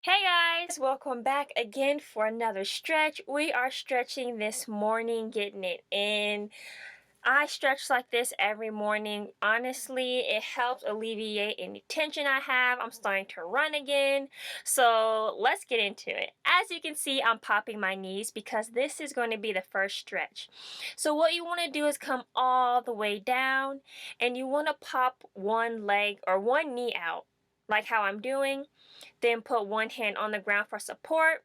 Hey guys, welcome back again for another stretch. We are stretching this morning, getting it in. I stretch like this every morning. Honestly, it helps alleviate any tension I have. I'm starting to run again. So let's get into it. As you can see, I'm popping my knees because this is going to be the first stretch. So what you want to do is come all the way down and you want to pop one leg or one knee out, like how I'm doing. Then put one hand on the ground for support,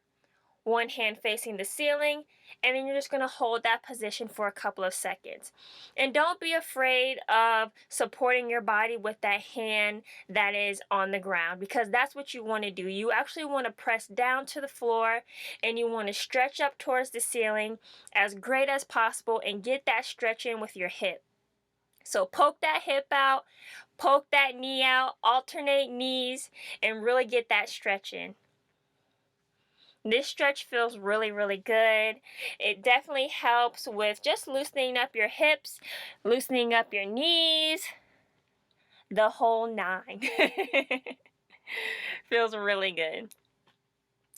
one hand facing the ceiling, and then you're just going to hold that position for a couple of seconds. And don't be afraid of supporting your body with that hand that is on the ground, because that's what you want to do. You actually want to press down to the floor and you want to stretch up towards the ceiling as great as possible and get that stretch in with your hip. So poke that hip out, poke that knee out, alternate knees, and really get that stretch in. This stretch feels really good. It definitely helps with just loosening up your hips, loosening up your knees, the whole nine. Feels really good.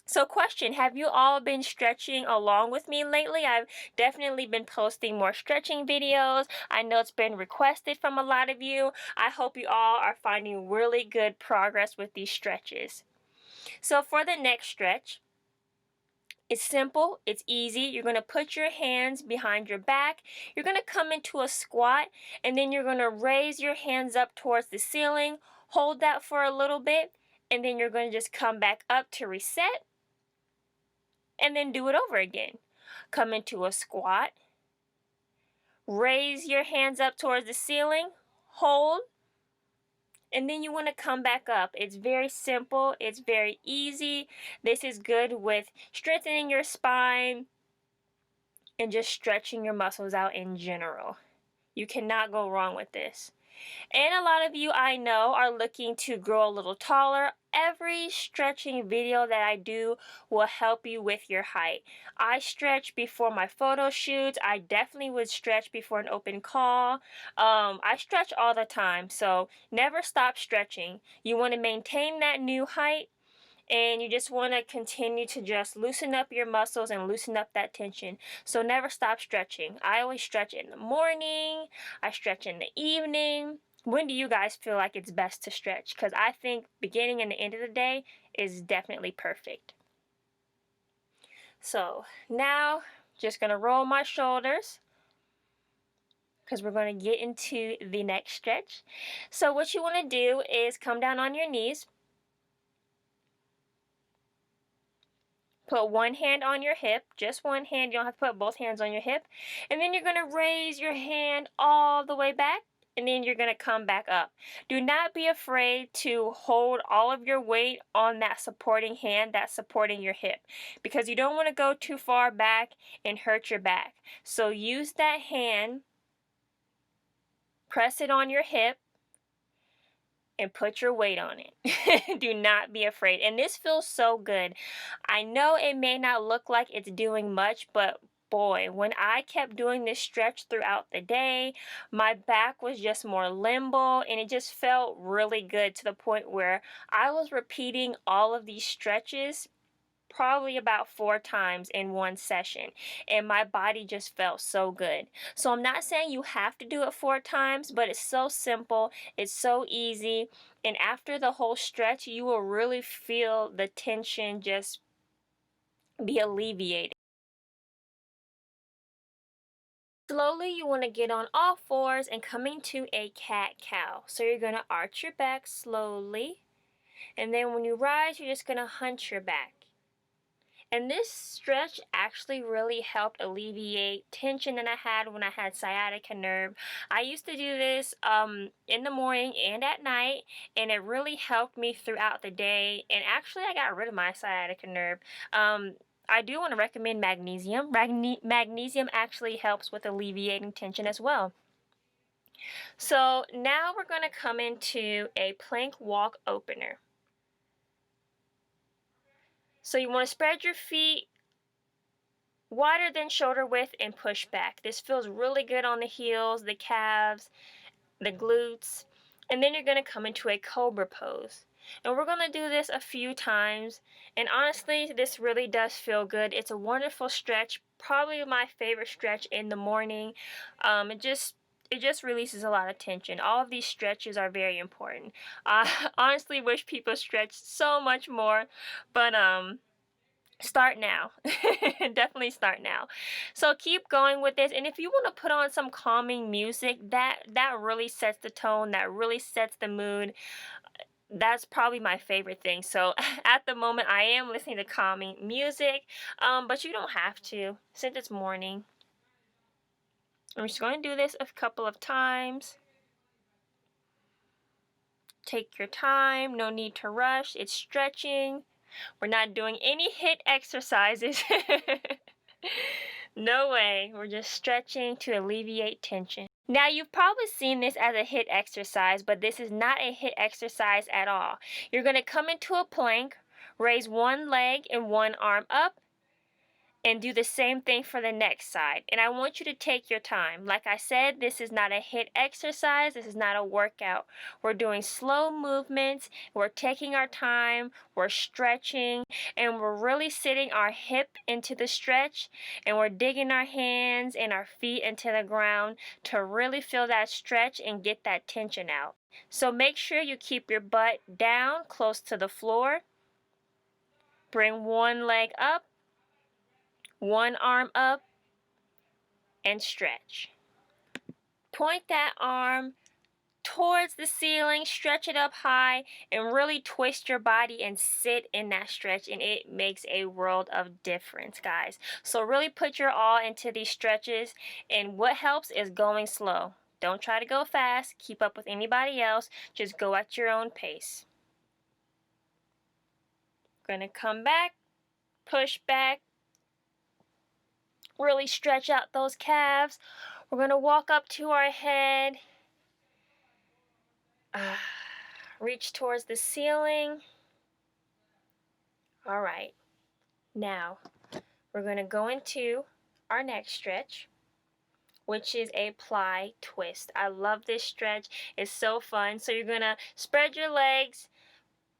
So question, have you all been stretching along with me lately? I've definitely been posting more stretching videos. I know it's been requested from a lot of you. I hope you all are finding really good progress with these stretches. So for the next stretch, it's simple, it's easy. You're going to put your hands behind your back. You're going to come into a squat, and then you're going to raise your hands up towards the ceiling. Hold that for a little bit, and then you're going to just come back up to reset, and then do it over again. Come into a squat. Raise your hands up towards the ceiling. Hold. And then you want to come back up. It's very simple. It's very easy. This is good with strengthening your spine and just stretching your muscles out in general. You cannot go wrong with this. And a lot of you I know are looking to grow a little taller. Every stretching video that I do will help you with your height. I stretch before my photo shoots. I definitely would stretch before an open call. I stretch all the time, so never stop stretching. You want to maintain that new height, and you just want to continue to just loosen up your muscles and loosen up that tension. So never stop stretching. I always stretch in the morning. I stretch in the evening. When do you guys feel like it's best to stretch? Because I think beginning and the end of the day is definitely perfect. So now, just going to roll my shoulders because we're going to get into the next stretch. So what you want to do is come down on your knees. Put one hand on your hip, just one hand. You don't have to put both hands on your hip. And then you're going to raise your hand all the way back, and then you're going to come back up. Do not be afraid to hold all of your weight on that supporting hand that's supporting your hip, because you don't want to go too far back and hurt your back. So use that hand, press it on your hip, and put your weight on it. Do not be afraid. And this feels so good. I know it may not look like it's doing much, but boy, when I kept doing this stretch throughout the day, my back was just more limber, and it just felt really good to the point where I was repeating all of these stretches probably about 4 times in one session, and my body just felt so good. So I'm not saying you have to do it 4 times, but it's so simple, it's so easy, and after the whole stretch you will really feel the tension just be alleviated. Slowly you want to get on all fours and come into a cat-cow. So you're going to arch your back slowly, and then when you rise you're just going to hunch your back. And this stretch actually really helped alleviate tension that I had when I had sciatica nerve. I used to do this in the morning and at night, and it really helped me throughout the day. And actually, I got rid of my sciatica nerve. I do want to recommend magnesium. Magnesium actually helps with alleviating tension as well. So now we're going to come into a plank walk opener. So you want to spread your feet wider than shoulder width and push back. This feels really good on the heels, the calves, the glutes. And then you're going to come into a cobra pose. And we're going to do this a few times. And honestly, this really does feel good. It's a wonderful stretch, probably my favorite stretch in the morning. It just releases a lot of tension. All of these stretches are very important. I honestly wish people stretched so much more, but start now. Definitely start now. So keep going with this, and if you want to put on some calming music, that really sets the tone, that really sets the mood. That's probably my favorite thing. So at the moment I am listening to calming music, but you don't have to since it's morning. I'm just going to do this a couple of times. Take your time, no need to rush. It's stretching. We're not doing any HIIT exercises. No way. We're just stretching to alleviate tension. Now, you've probably seen this as a HIIT exercise, but this is not a HIIT exercise at all. You're going to come into a plank, raise one leg and one arm up, and do the same thing for the next side. And I want you to take your time. Like I said, this is not a HIIT exercise. This is not a workout. We're doing slow movements. We're taking our time. We're stretching. And we're really sitting our hip into the stretch. And we're digging our hands and our feet into the ground to really feel that stretch and get that tension out. So make sure you keep your butt down close to the floor. Bring one leg up, one arm up, and stretch. Point that arm towards the ceiling, stretch it up high, and really twist your body and sit in that stretch, and it makes a world of difference, guys. So really put your all into these stretches, and what helps is going slow. Don't try to go fast, keep up with anybody else, just go at your own pace. Gonna come back, push back, really stretch out those calves. We're going to walk up to our head, reach towards the ceiling. All right, now we're going to go into our next stretch, which is a Ply Twist. I love this stretch. It's so fun. So you're going to spread your legs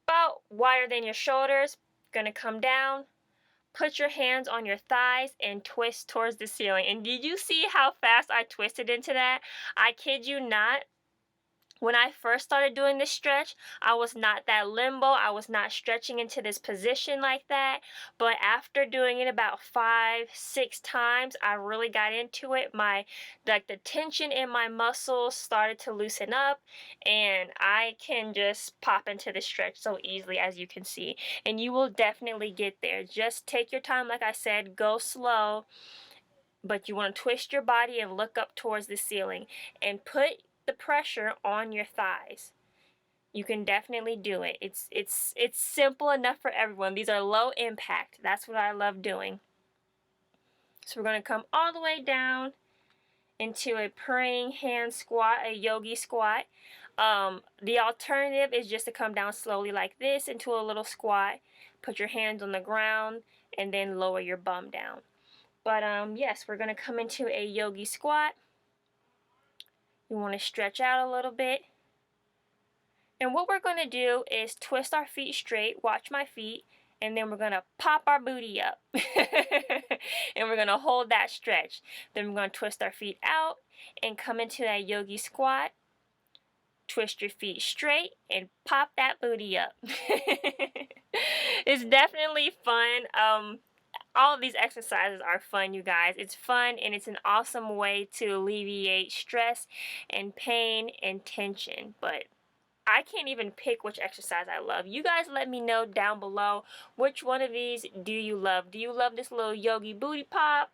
about wider than your shoulders. Going to come down. Put your hands on your thighs and twist towards the ceiling. And did you see how fast I twisted into that? I kid you not. When I first started doing this stretch, I was not that limbo. I was not stretching into this position like that. But after doing it about 5, 6 times, I really got into it. The tension in my muscles started to loosen up, and I can just pop into the stretch so easily, as you can see. And you will definitely get there. Just take your time, like I said, go slow. But you want to twist your body and look up towards the ceiling and put the pressure on your thighs. You can definitely do it. It's simple enough for everyone. These are low impact. That's what I love doing. So we're going to come all the way down into a praying hand squat, a yogi squat. The alternative is just to come down slowly like this into a little squat. Put your hands on the ground and then lower your bum down. But yes, we're going to come into a yogi squat. We want to stretch out a little bit. And what we're going to do is twist our feet straight, watch my feet, and then we're going to pop our booty up. And we're going to hold that stretch. Then we're going to twist our feet out and come into that yogi squat. Twist your feet straight and pop that booty up. It's definitely fun. All of these exercises are fun, you guys. It's fun, and it's an awesome way to alleviate stress and pain and tension. But I can't even pick which exercise I love. You guys let me know down below, which one of these do you love? Do you love this little yogi booty pop?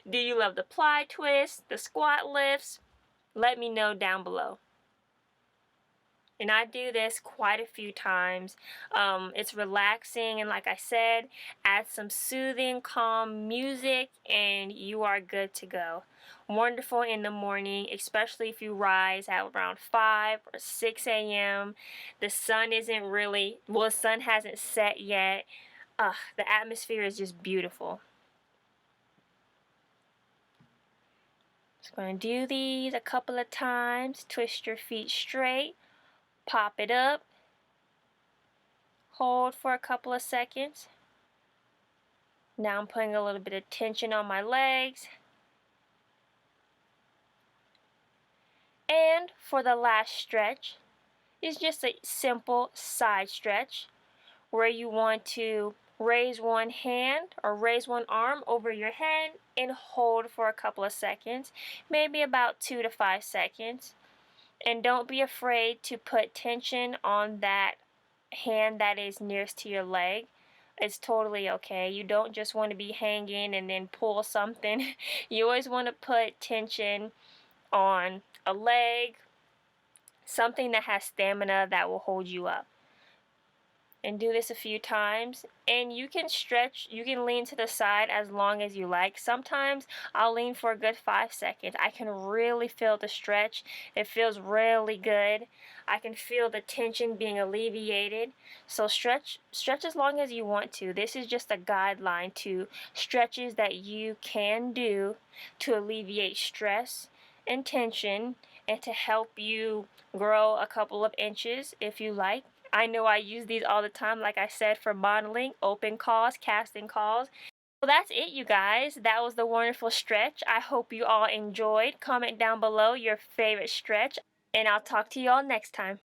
Do you love the Ply Twist, the squat lifts? Let me know down below. And I do this quite a few times. It's relaxing, and like I said, add some soothing, calm music, and you are good to go. Wonderful in the morning, especially if you rise at around 5 or 6 a.m. The sun the sun hasn't set yet. The atmosphere is just beautiful. Just going to do these a couple of times. Twist your feet straight. Pop it up, Hold for a couple of seconds. Now I'm putting a little bit of tension on my legs. And for the last stretch, it's just a simple side stretch where you want to raise one hand or raise one arm over your head and hold for a couple of seconds, maybe about 2 to 5 seconds. And don't be afraid to put tension on that hand that is nearest to your leg. It's totally okay. You don't just want to be hanging and then pull something. You always want to put tension on a leg, something that has stamina that will hold you up. And do this a few times, and you can stretch, you can lean to the side as long as you like. Sometimes I'll lean for a good 5 seconds. I can really feel the stretch. It feels really good. I can feel the tension being alleviated. So stretch as long as you want to. This is just a guideline to stretches that you can do to alleviate stress and tension and to help you grow a couple of inches if you like. I know I use these all the time, like I said, for modeling, open calls, casting calls. So that's it, you guys. That was the wonderful stretch. I hope you all enjoyed. Comment down below your favorite stretch, and I'll talk to you all next time.